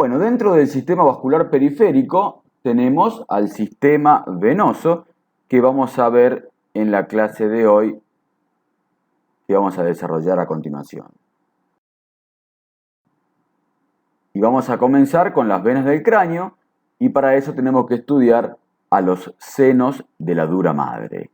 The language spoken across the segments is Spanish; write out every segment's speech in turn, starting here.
Bueno, dentro del sistema vascular periférico tenemos al sistema venoso que vamos a ver en la clase de hoy que vamos a desarrollar a continuación. Y vamos a comenzar con las venas del cráneo y para eso tenemos que estudiar a los senos de la dura madre.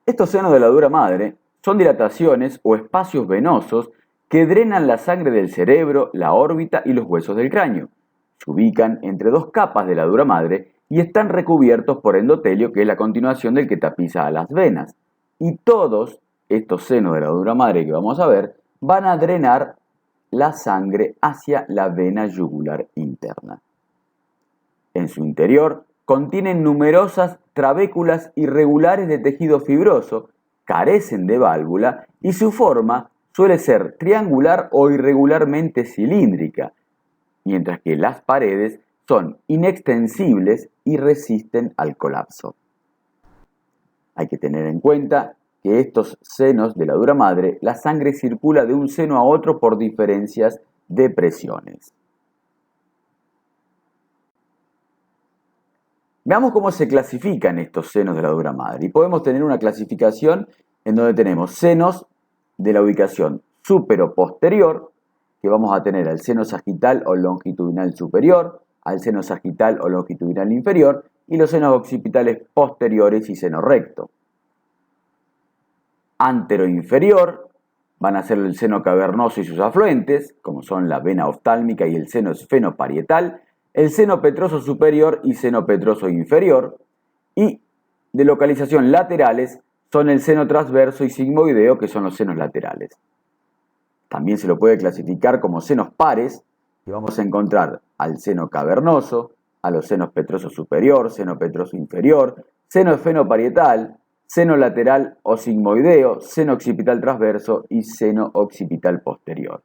Estos senos de la dura madre son dilataciones o espacios venosos que drenan la sangre del cerebro, la órbita y los huesos del cráneo. Se ubican entre dos capas de la dura madre y están recubiertos por endotelio, que es la continuación del que tapiza a las venas. Y todos estos senos de la dura madre que vamos a ver van a drenar la sangre hacia la vena yugular interna. En su interior contienen numerosas trabéculas irregulares de tejido fibroso, carecen de válvula y su forma suele ser triangular o irregularmente cilíndrica, mientras que las paredes son inextensibles y resisten al colapso. Hay que tener en cuenta que estos senos de la dura madre, la sangre circula de un seno a otro por diferencias de presiones. Veamos cómo se clasifican estos senos de la dura madre. Y podemos tener una clasificación en donde tenemos senos de la ubicación supero-posterior, que vamos a tener al seno sagital o longitudinal superior, al seno sagital o longitudinal inferior, y los senos occipitales posteriores y seno recto. Antero-inferior van a ser el seno cavernoso y sus afluentes, como son la vena oftálmica y el seno esfenoparietal, el seno petroso superior y seno petroso inferior, y de localización laterales son el seno transverso y sigmoideo, que son los senos laterales. También se lo puede clasificar como senos pares, que vamos a encontrar al seno cavernoso, a los senos petroso superior, seno petroso inferior, seno esfenoparietal, seno lateral o sigmoideo, seno occipital transverso y seno occipital posterior.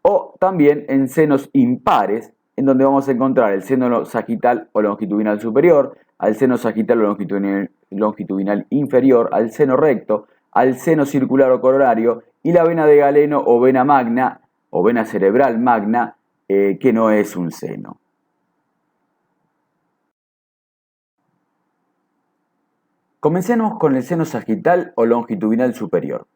O también en senos impares, en donde vamos a encontrar el seno sagital o longitudinal superior, al seno sagital o longitudinal inferior, al seno recto, al seno circular o coronario y la vena de Galeno o vena magna o vena cerebral magna, que no es un seno. Comencemos con el seno sagital o longitudinal superior.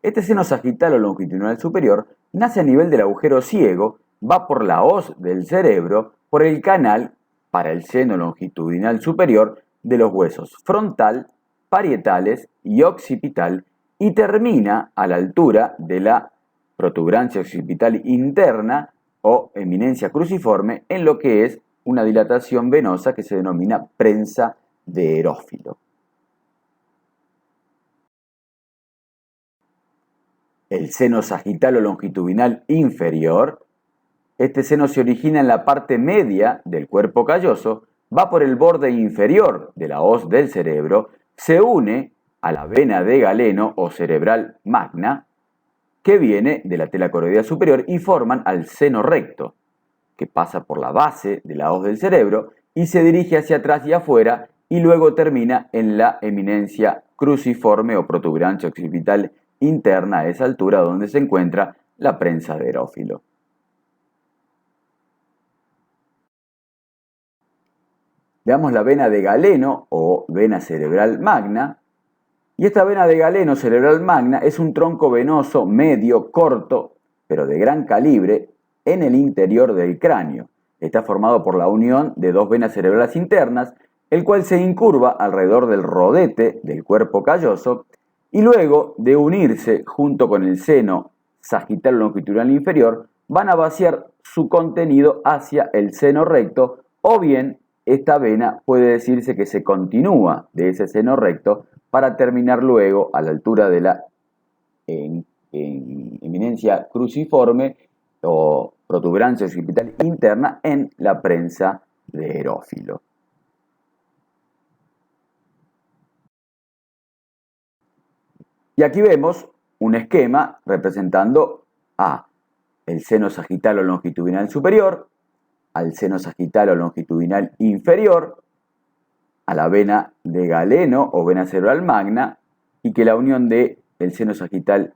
Este seno sagital o longitudinal superior nace a nivel del agujero ciego, va por la hoz del cerebro, por el canal para el seno longitudinal superior de los huesos frontal, parietales y occipital y termina a la altura de la protuberancia occipital interna o eminencia cruciforme en lo que es una dilatación venosa que se denomina prensa de erófilo. El seno sagital o longitudinal inferior. Este seno se origina en la parte media del cuerpo calloso, va por el borde inferior de la hoz del cerebro, se une a la vena de Galeno o cerebral magna, que viene de la tela coroidea superior y forman al seno recto, que pasa por la base de la hoz del cerebro y se dirige hacia atrás y afuera y luego termina en la eminencia cruciforme o protuberancia occipital interna a esa altura donde se encuentra la prensa de erófilo. Veamos la vena de Galeno o vena cerebral magna. Y esta vena de Galeno cerebral magna es un tronco venoso medio, corto, pero de gran calibre en el interior del cráneo. Está formado por la unión de dos venas cerebrales internas, el cual se incurva alrededor del rodete del cuerpo calloso y luego de unirse junto con el seno sagital longitudinal inferior, van a vaciar su contenido hacia el seno recto, o bien esta vena puede decirse que se continúa de ese seno recto para terminar luego a la altura de la eminencia cruciforme o protuberancia occipital interna en la prensa de erófilo. Y aquí vemos un esquema representando a el seno sagital o longitudinal superior, al seno sagital o longitudinal inferior, a la vena de Galeno o vena cerebral magna, y que la unión de el seno sagital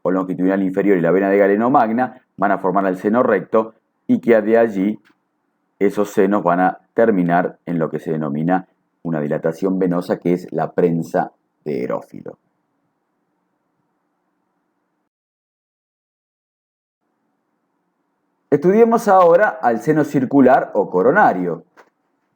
o longitudinal inferior y la vena de galeno magna van a formar el seno recto y que de allí esos senos van a terminar en lo que se denomina una dilatación venosa, que es la prensa de Erófilo. Estudiemos ahora al seno circular o coronario.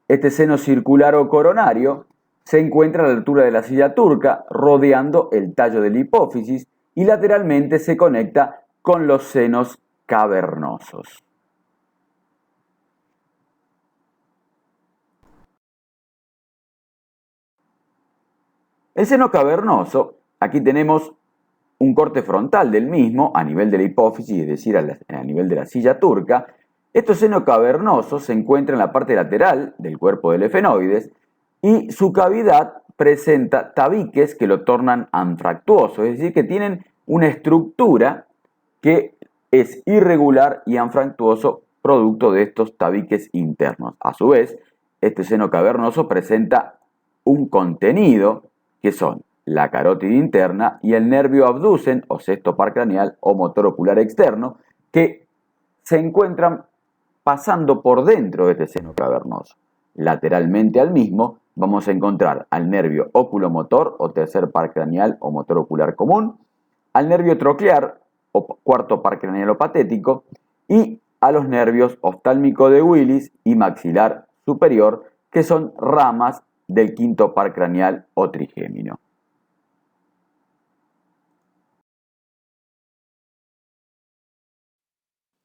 Este seno circular o coronario se encuentra a la altura de la silla turca, rodeando el tallo de la hipófisis y lateralmente se conecta con los senos cavernosos. El seno cavernoso, aquí tenemos un corte frontal del mismo a nivel de la hipófisis, es decir, a nivel de la silla turca. Este seno cavernoso se encuentra en la parte lateral del cuerpo del efenoides y su cavidad presenta tabiques que lo tornan anfractuoso, es decir, que tienen una estructura que es irregular y anfractuoso producto de estos tabiques internos. A su vez, este seno cavernoso presenta un contenido que son la carótida interna y el nervio abducen o sexto par craneal o motor ocular externo, que se encuentran pasando por dentro de este seno cavernoso. Lateralmente al mismo vamos a encontrar al nervio oculomotor o tercer par craneal o motor ocular común, al nervio troclear o cuarto par craneal o patético y a los nervios oftálmico de Willis y maxilar superior, que son ramas del quinto par craneal o trigémino.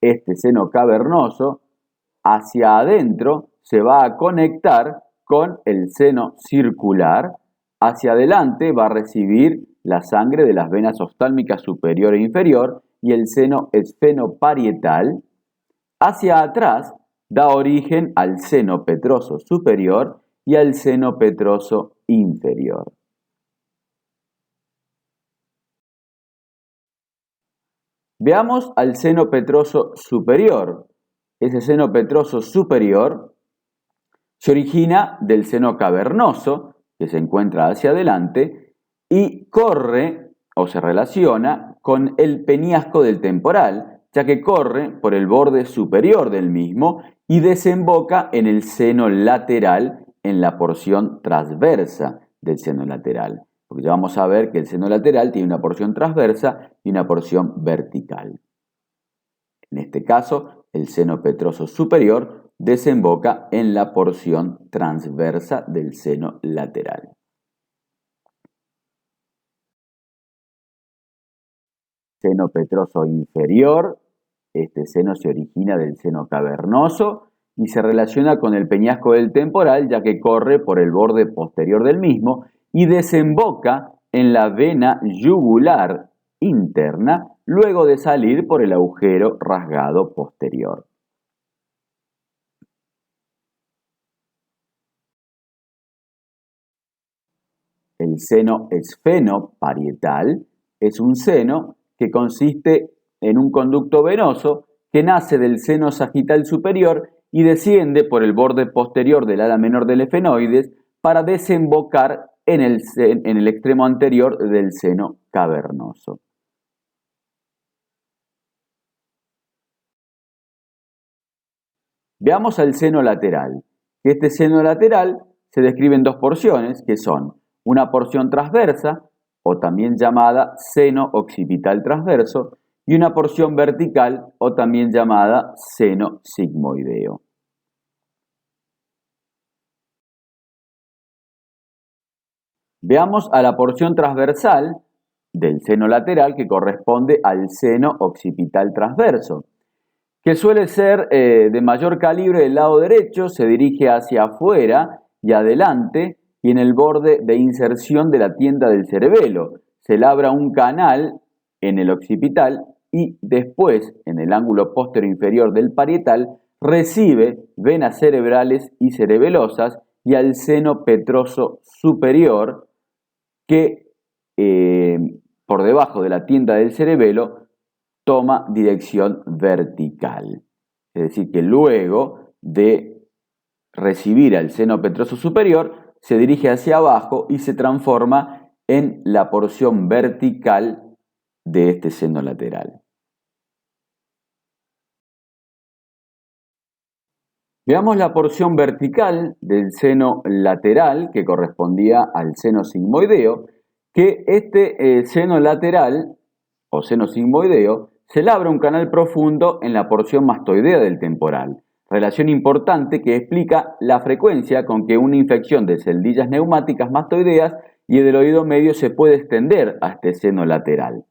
Este seno cavernoso hacia adentro se va a conectar con el seno circular, hacia adelante va a recibir la sangre de las venas oftálmicas superior e inferior y el seno esfenoparietal, hacia atrás da origen al seno petroso superior y al seno petroso inferior. Veamos al seno petroso superior. Ese seno petroso superior se origina del seno cavernoso, que se encuentra hacia adelante, y corre o se relaciona con el peñasco del temporal, ya que corre por el borde superior del mismo y desemboca en el seno lateral, en la porción transversa del seno lateral. Porque ya vamos a ver que el seno lateral tiene una porción transversa y una porción vertical. En este caso, el seno petroso superior desemboca en la porción transversa del seno lateral. Seno petroso inferior, este seno se origina del seno cavernoso y se relaciona con el peñasco del temporal, ya que corre por el borde posterior del mismo y desemboca en la vena yugular interna luego de salir por el agujero rasgado posterior. El seno esfenoparietal es un seno que consiste en un conducto venoso que nace del seno sagital superior y desciende por el borde posterior del ala menor del efenoides para desembocar en el extremo anterior del seno cavernoso. Veamos al seno lateral. Este seno lateral se describe en dos porciones, que son una porción transversa, o también llamada seno occipital transverso, y una porción vertical, o también llamada seno sigmoideo. Veamos a la porción transversal del seno lateral, que corresponde al seno occipital transverso, que suele ser de mayor calibre del lado derecho, se dirige hacia afuera y adelante, y en el borde de inserción de la tienda del cerebelo. Se labra un canal en el occipital y después, en el ángulo posterior inferior del parietal, recibe venas cerebrales y cerebelosas y al seno petroso superior que por debajo de la tienda del cerebelo toma dirección vertical. Es decir, que luego de recibir al seno petroso superior, se dirige hacia abajo y se transforma en la porción vertical de este seno lateral. Veamos la porción vertical del seno lateral que correspondía al seno sigmoideo, que este seno lateral o seno sigmoideo se labra un canal profundo en la porción mastoidea del temporal, relación importante que explica la frecuencia con que una infección de celdillas neumáticas mastoideas y el oído medio se puede extender a este seno lateral.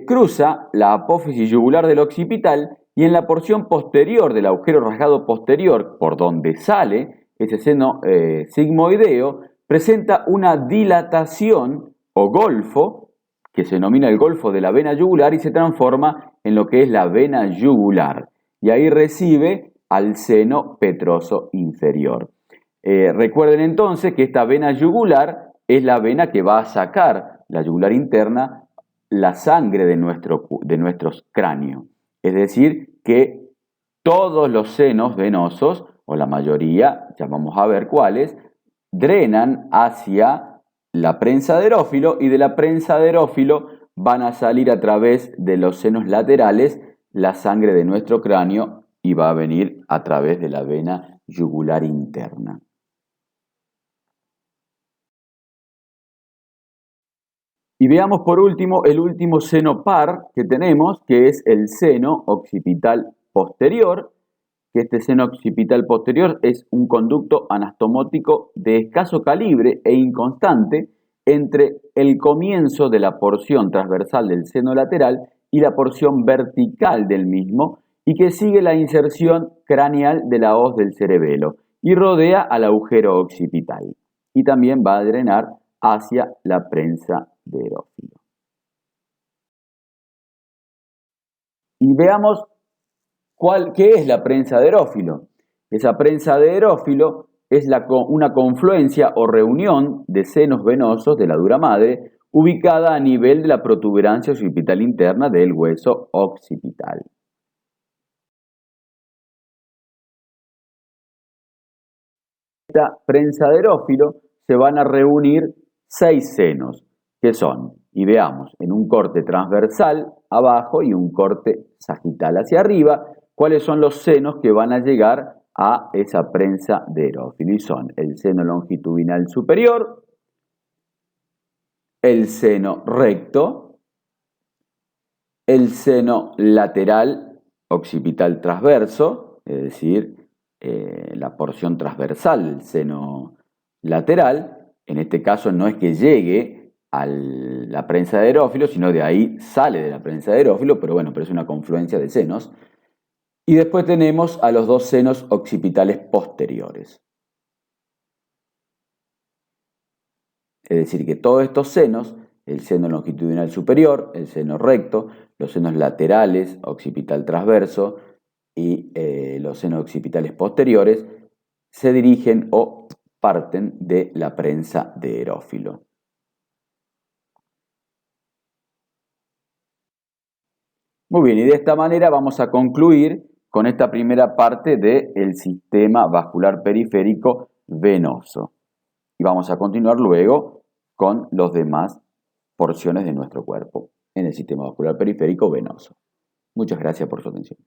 Cruza la apófisis yugular del occipital y en la porción posterior del agujero rasgado posterior, por donde sale ese seno sigmoideo, presenta una dilatación o golfo, que se denomina el golfo de la vena yugular y se transforma en lo que es la vena yugular. Y ahí recibe al seno petroso inferior. Recuerden entonces que esta vena yugular es la vena que va a sacar la yugular interna la sangre de nuestros cráneos. Es decir, que todos los senos venosos, o la mayoría, ya vamos a ver cuáles, drenan hacia la prensa de erófilo y de la prensa de erófilo van a salir a través de los senos laterales la sangre de nuestro cráneo y va a venir a través de la vena yugular interna. Y veamos por último el último seno par que tenemos, que es el seno occipital posterior, que este seno occipital posterior es un conducto anastomótico de escaso calibre e inconstante entre el comienzo de la porción transversal del seno lateral y la porción vertical del mismo, y que sigue la inserción craneal de la hoz del cerebelo y rodea al agujero occipital. Y también va a drenar hacia la prensa de erófilo. Y veamos qué es la prensa de erófilo. Esa prensa de erófilo es una confluencia o reunión de senos venosos de la dura madre ubicada a nivel de la protuberancia occipital interna del hueso occipital. Esta prensa de erófilo se van a reunir 6 senos, que son, y veamos, en un corte transversal abajo y un corte sagital hacia arriba, cuáles son los senos que van a llegar a esa prensa de erófilo. Y son el seno longitudinal superior, el seno recto, el seno lateral occipital transverso, es decir, la porción transversal del seno lateral. En este caso no es que llegue a la prensa de erófilo, sino de ahí sale de la prensa de erófilo, pero bueno, pero es una confluencia de senos. Y después tenemos a los dos senos occipitales posteriores. Es decir, que todos estos senos, el seno longitudinal superior, el seno recto, los senos laterales, occipital transverso y los senos occipitales posteriores, se dirigen o parten de la prensa de erófilo. Muy bien, y de esta manera vamos a concluir con esta primera parte del sistema vascular periférico venoso. Y vamos a continuar luego con las demás porciones de nuestro cuerpo en el sistema vascular periférico venoso. Muchas gracias por su atención.